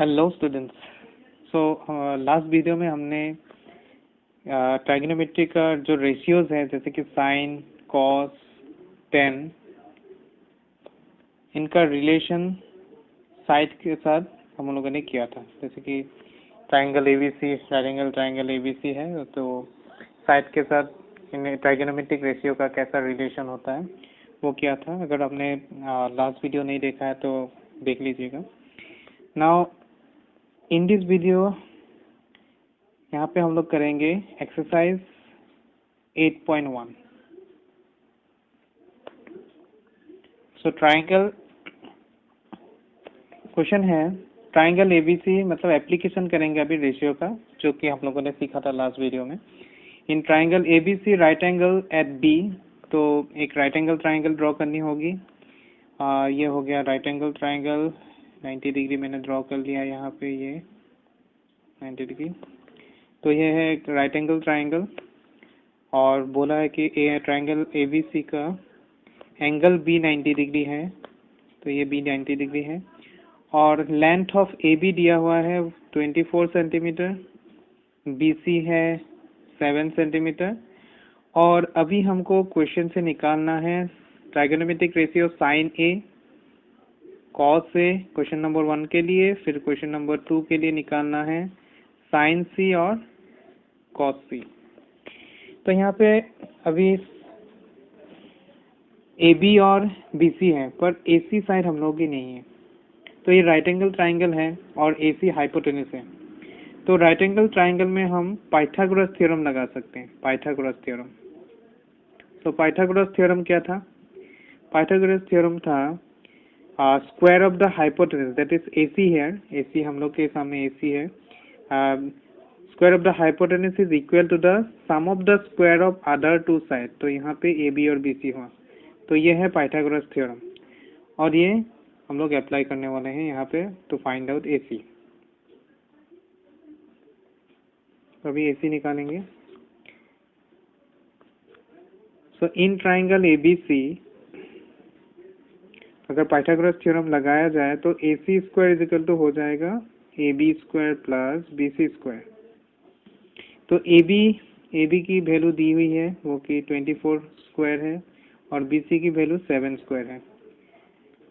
Hello students. So last video में हमने trigonometry का जो रेशियोज है जैसे कि साइन, कॉस, टेन, इनका रिलेशन साइड के साथ हम लोगों ने किया था। जैसे कि ट्राइंगल एबीसी, ट्राइंगल एबीसी है तो साइड के साथ इन ट्राइगोनोमेट्रिक रेशियो का कैसा रिलेशन होता है वो किया था। अगर आपने लास्ट वीडियो नहीं देखा है तो देख लीजिएगा। नाउ इन दिस वीडियो यहाँ पे हम लोग करेंगे एक्सरसाइज 8.1। सो ट्राइंगल क्वेश्चन है, ट्राइंगल एबीसी मतलब एप्लीकेशन करेंगे अभी रेशियो का, जो कि हम लोगों ने सीखा था लास्ट वीडियो में। In triangle ABC right angle at B, तो एक राइट एंगल ट्राइंगल ड्रॉ करनी होगी। ये हो गया राइट एंगल ट्राइंगल, 90 डिग्री मैंने ड्रॉ कर लिया यहाँ पे, ये 90 डिग्री। तो ये है एक राइट एंगल ट्राइंगल और बोला है कि ट्राइंगल एबीसी का एंगल बी 90 डिग्री है, तो ये बी 90 डिग्री है और लेंथ ऑफ ए बी दिया हुआ है 24 सेंटीमीटर, बी सी है 7 सेंटीमीटर। और अभी हमको क्वेश्चन से निकालना है trigonometric ratio sign A cos A, question number 1 के लिए। फिर क्वेश्चन नंबर 2 के लिए निकालना है साइन सी और कॉस सी। तो यहाँ पे अभी ए बी और बी सी है पर ए सी साइड हम लोग की नहीं है। तो ये राइट एंगल ट्राइंगल है और ए सी हाइपोटेनस है। तो राइट एंगल ट्राइंगल में हम पाइथागोरस थ्योरम लगा सकते हैं, पाइथागोरस थ्योरम। तो पाइथागोरस थ्योरम क्या था? पाइथागोरस थ्योरम था square of the hypotenuse, that is A C है, ए सी हम लोग के सामने ए सी है। Square of the hypotenuse is equal to the sum of the square of other two side. तो यहाँ पे ए बी और बी सी हुआ, तो ये है पाइथागोरस थ्योरम और ये हम लोग अप्लाई करने वाले हैं यहाँ पे टू फाइंड आउट ए सी। अभी ए सी निकालेंगे। सो इन ट्राइंगल ए बी सी अगर पाइथागोरस थ्योरम लगाया जाए तो A C square is equal to हो जाएगा A B square plus B C square. तो ए बी की वैल्यू दी हुई है वो कि 24 स्क्वायर है और बी सी की वैल्यू 7 स्क्वायर है।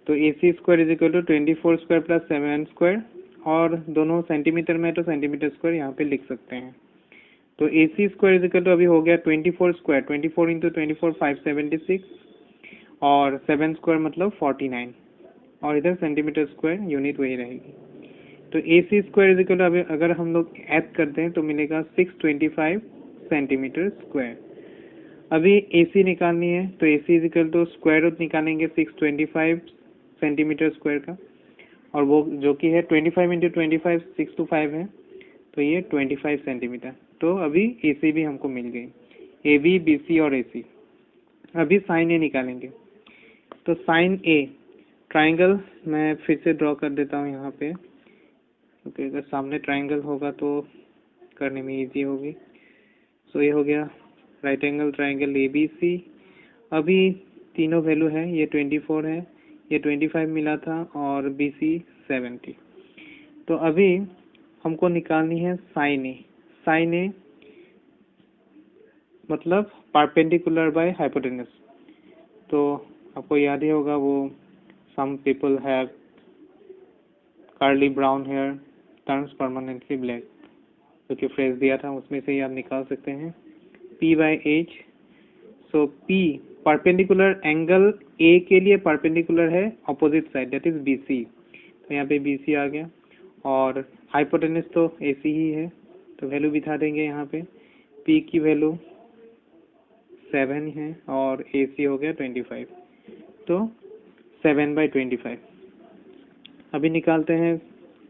तो A C square is equal to 24 square plus 7 square, और दोनों सेंटीमीटर में तो सेंटीमीटर स्क्वायर यहाँ पे लिख सकते हैं। तो A C square is equal to अभी हो गया 24 स्क्वायर, 24 इंटू 24 576 और 7 स्क्वायर मतलब 49 और इधर सेंटीमीटर स्क्वायर यूनिट वही रहेगी। तो A C square is equal to अभी अगर हम लोग ऐड करते हैं तो मिलेगा 625 सेंटीमीटर स्क्वायर। अभी ए सी निकालनी है तो A C is equal to square root निकालेंगे 625 सेंटीमीटर स्क्वायर का, और वो जो कि है 25 इंटू 25 625 है, तो ये 25 सेंटीमीटर। तो अभी ए सी भी हमको मिल गई, ए बी बी सी और ए सी। अभी साइन ए निकालेंगे। तो साइन ए ट्राइंगल मैं फिर से ड्रॉ कर देता हूँ यहाँ पे, क्योंकि अगर सामने ट्राइंगल होगा तो करने में इजी होगी। सो ये हो गया right angle triangle A B C. अभी तीनों वैल्यू है, ये 24 है, ये 25 मिला था और बी सी 70। तो अभी हमको निकालनी है साइन ए। साइन ए मतलब परपेंडिकुलर बाय हाइपोटेनस। तो आपको याद ही होगा वो some people have curly brown hair turns permanently black, जो कि फ्रेज दिया था उसमें से ही आप निकाल सकते हैं P by H। So P perpendicular angle A के लिए परपेंडिकुलर है opposite side, that is BC। तो यहाँ पे BC आ गया और हाइपोटेनस तो AC ही है, तो वैल्यू बिठा देंगे यहाँ पे। P की वैल्यू 7 है और AC हो गया 25, तो 7/25। अभी निकालते हैं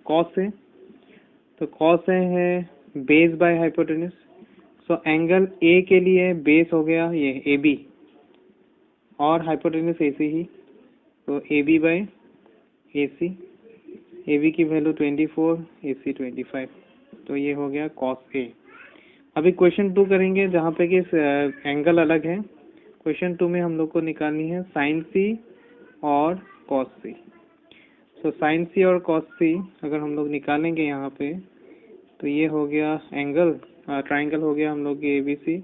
कॉस से। तो कॉस है base by hypotenuse. So angle A के लिए बेस हो गया ये ए बी और हाइपोटेनस ए सी ही, तो A B by A C. A B की वैल्यू 24, ए सी 25, तो ये हो गया कॉस ए। अभी क्वेश्चन 2 करेंगे जहाँ पे कि एंगल अलग है। क्वेश्चन 2 में हम लोग को निकालनी है साइन सी और कॉस सी। सो साइन सी और कॉस सी अगर हम लोग निकालेंगे यहाँ पे तो ये हो गया एंगल, ट्राइंगल हो गया हम लोग ये ABC,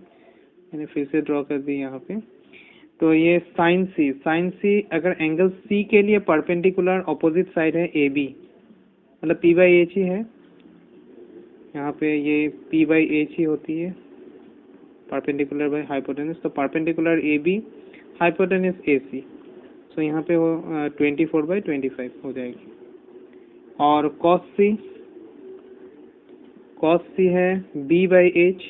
मैंने फिर से ड्रॉ कर दी यहाँ पे। तो ये साइन सी अगर एंगल C के लिए परपेंडिकुलर ऑपोजिट साइड है AB, मतलब P/H ही है, यहाँ पे ये P/H ही होती है, परपेंडिकुलर बाय हाइपोटेनस, तो परपेंडिकुलर AB, हाइपोटेनस AC, तो यहाँ पे वो 24/25 हो जाएगी। और कॉस सी है B/H,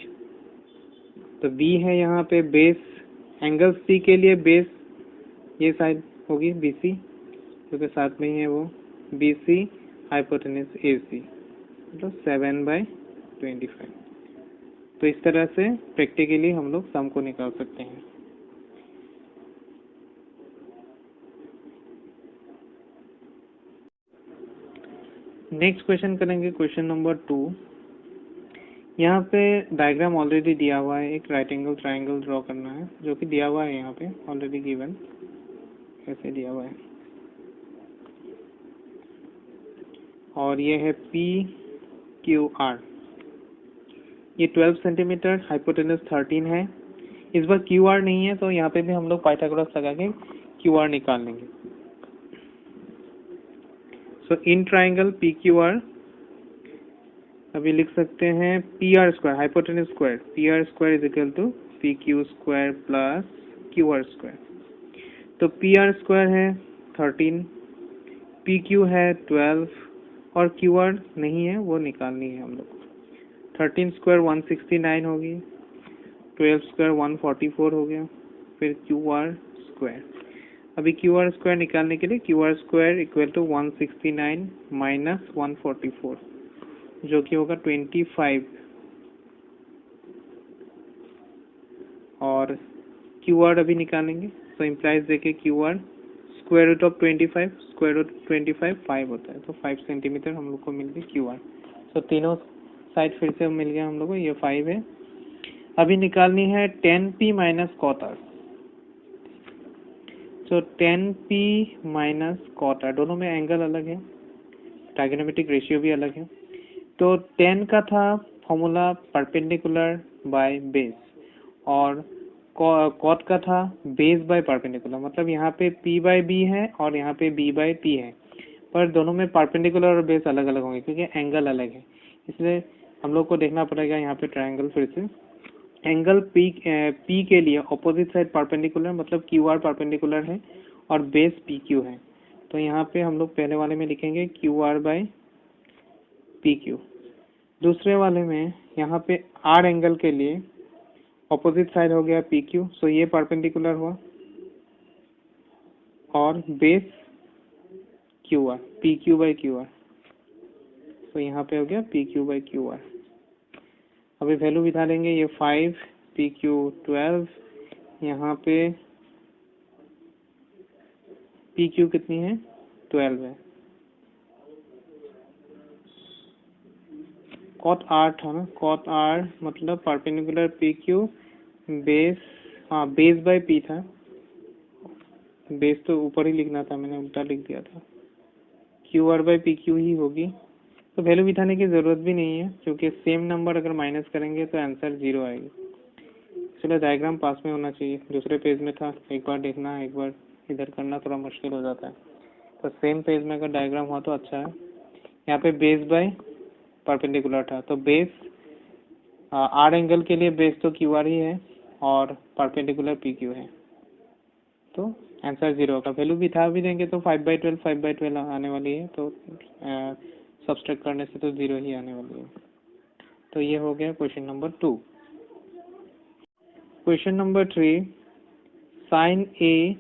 तो B है यहाँ पे बेस, एंगल C के लिए बेस ये साइड होगी BC, क्योंकि साथ में ही है वो BC, हाइपोटेनस AC, मतलब 7/25। तो इस तरह से प्रैक्टिकली हम लोग सम को निकाल सकते हैं। नेक्स्ट क्वेश्चन करेंगे, क्वेश्चन नंबर 2। यहाँ पे डायग्राम ऑलरेडी दिया हुआ है, एक राइट एंगल ट्राइंगल ड्रॉ करना है जो कि दिया हुआ है यहाँ पे ऑलरेडी गिवन, ऐसे दिया हुआ है। और ये है PQR, ये 12 सेंटीमीटर, हाइपोटेनस 13 है। इस बार QR नहीं है तो यहाँ पे भी हम लोग पाइथागोरस लगा के QR निकाल लेंगे। सो इन ट्राइंगल PQR अभी लिख सकते हैं PR square, hypotenuse square, PR square is equal to PQ square plus QR square. तो PR स्क्वायर है 13, PQ है 12 और QR नहीं है, वो निकालनी है हम लोग। 13 स्क्वायर 169 होगी, 12 स्क्वायर 144 हो गया, फिर QR स्क्वायर। अभी QR स्क्वायर निकालने के लिए QR square equal to 169 minus 144, जो कि होगा 25, और QR अभी निकालेंगे तो इम्प्लाइज देखे QR square root of 25, square root 25 5 होता है, तो 5 सेंटीमीटर हम लोग को मिल गई QR। तो तीनों साइड फिर से मिल गया हम लोग को, ये 5 है। अभी निकालनी है 10P माइनस कॉट आर। तो 10P माइनस कॉट आर, दोनों में एंगल अलग है, ट्राइगोनोमेट्रिक रेशियो भी अलग है। तो 10 का था फॉर्मूला परपेंडिकुलर बाय बेस, और कॉट का था बेस बाय परपेंडिकुलर, मतलब यहाँ पे P/B है और यहाँ पे B/P है, पर दोनों में परपेंडिकुलर और बेस अलग अलग होंगे क्योंकि एंगल अलग है। इसलिए हम लोग को देखना पड़ेगा यहाँ पे ट्रायंगल फिर से। एंगल P के लिए ऑपोजिट साइड परपेंडिकुलर, मतलब QR परपेंडिकुलर है और बेस PQ है। तो यहाँ पे हम लोग पहले वाले में लिखेंगे QR/PQ। दूसरे वाले में यहाँ पे R एंगल के लिए ऑपोजिट साइड हो गया PQ, सो ये परपेंडिकुलर हुआ, और बेस QR, PQ/QR, तो यहाँ पे हो गया PQ/QR। अभी वैल्यू बिठा देंगे, ये 5, PQ 12, यहाँ पे PQ कितनी है 12 है। कॉट R था ना, कॉट R मतलब परपेंडिकुलर PQ, बेस, हाँ बेस बाय P था, बेस तो ऊपर ही लिखना था, मैंने उल्टा लिख दिया था, QR/PQ ही होगी। तो वैल्यू बिठाने की ज़रूरत भी नहीं है क्योंकि सेम नंबर अगर माइनस करेंगे तो आंसर 0 आएगी। इसलिए डायग्राम पास में होना चाहिए, दूसरे पेज में था, एक बार देखना एक बार इधर करना थोड़ा मुश्किल हो जाता है, तो सेम पेज में अगर डायग्राम हुआ तो अच्छा है। यहाँ पे बेस बाय परपेंडिकुलर था, तो बेस R एंगल के लिए बेस तो QR ही है और परपेंडिकुलर PQ है, तो आंसर 0 होगा। वैल्यू बिठा भी देंगे तो 5/12 आने वाली है, तो सब्सट्रैक्ट करने से तो 0 ही आने वाली है। तो ये हो गया question number 2। Question number 3, sine A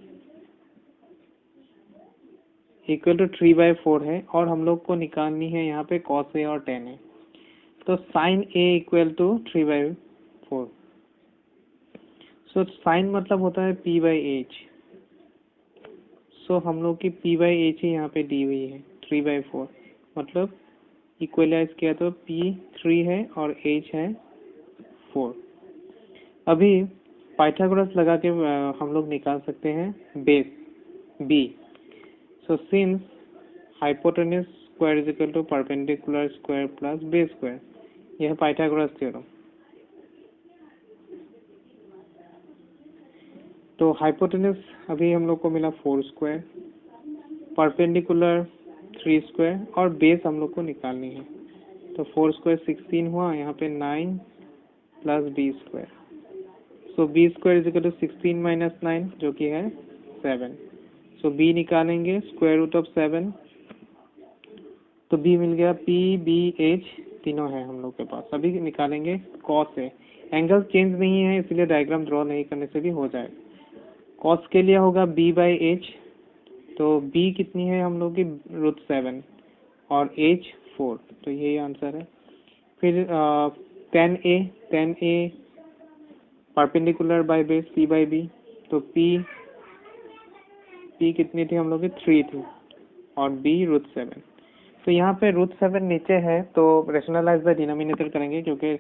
equal to 3/4 है और हम लोग को निकालनी है यहाँ पे cos A और tan A। तो sine A equal to 3/4, so sine मतलब होता है P/H, सो हम लोग की P/H ही यहाँ पे दी हुई है 3/4, मतलब इक्वलाइज किया तो P 3 है और H है 4। अभी पाइथागोरस लगा के हम लोग निकाल सकते हैं base B। So since hypotenuse square is equal to perpendicular square plus base square, यह है पाइथागोरस थ्योरम। तो हाइपोटेनस अभी हम लोग को मिला 4 स्क्वायर, परपेंडिकुलर 3 स्क्वायर और बेस हम लोग को निकालनी है। तो 4 स्क्वायर 16 हुआ, यहाँ पे 9 plus B square, so B square is equal to 16 minus 9 जो कि है 7। सो बी निकालेंगे स्क्वायर रूट ऑफ 7, तो बी मिल गया, पी बी एच तीनों है हम लोग के पास। अभी निकालेंगे कॉस है, एंगल चेंज नहीं है इसलिए डायग्राम ड्रॉ नहीं करने से भी हो जाएगा। कॉस के लिए होगा बी बाई एच, तो बी कितनी है हम लोग की √7 और एच 4, तो यही आंसर है। फिर tan A perpendicular by base P by B, तो पी कितनी थी हम लोग की 3 थी और बी √7। तो यहाँ पे √7 नीचे है तो रेशनलाइज द डिनोमिनेटर करेंगे, क्योंकि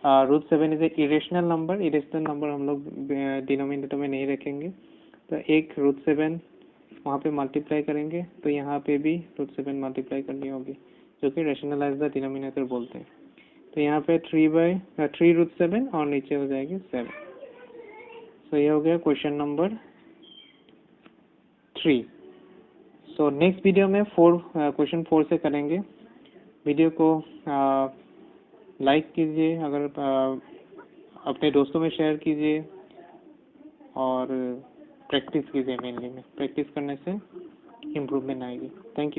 √7 is a irrational number, irrational number हम लोग डिनोमिनेटर में नहीं रखेंगे। तो एक √7 वहाँ पे मल्टीप्लाई करेंगे, तो यहाँ पे भी √7 मल्टीप्लाई करनी होगी, जो कि रेशनलाइज द डिनोमिनेटर बोलते हैं। तो यहाँ पे 3 √7 और नीचे हो जाएगी 7। सो ये हो गया question number 3। So next video में क्वेश्चन 4 से करेंगे। वीडियो को लाइक कीजिए, अगर अपने दोस्तों में शेयर कीजिए और प्रैक्टिस कीजिए। मेनली में प्रैक्टिस करने से इम्प्रूवमेंट आएगी। Thank you.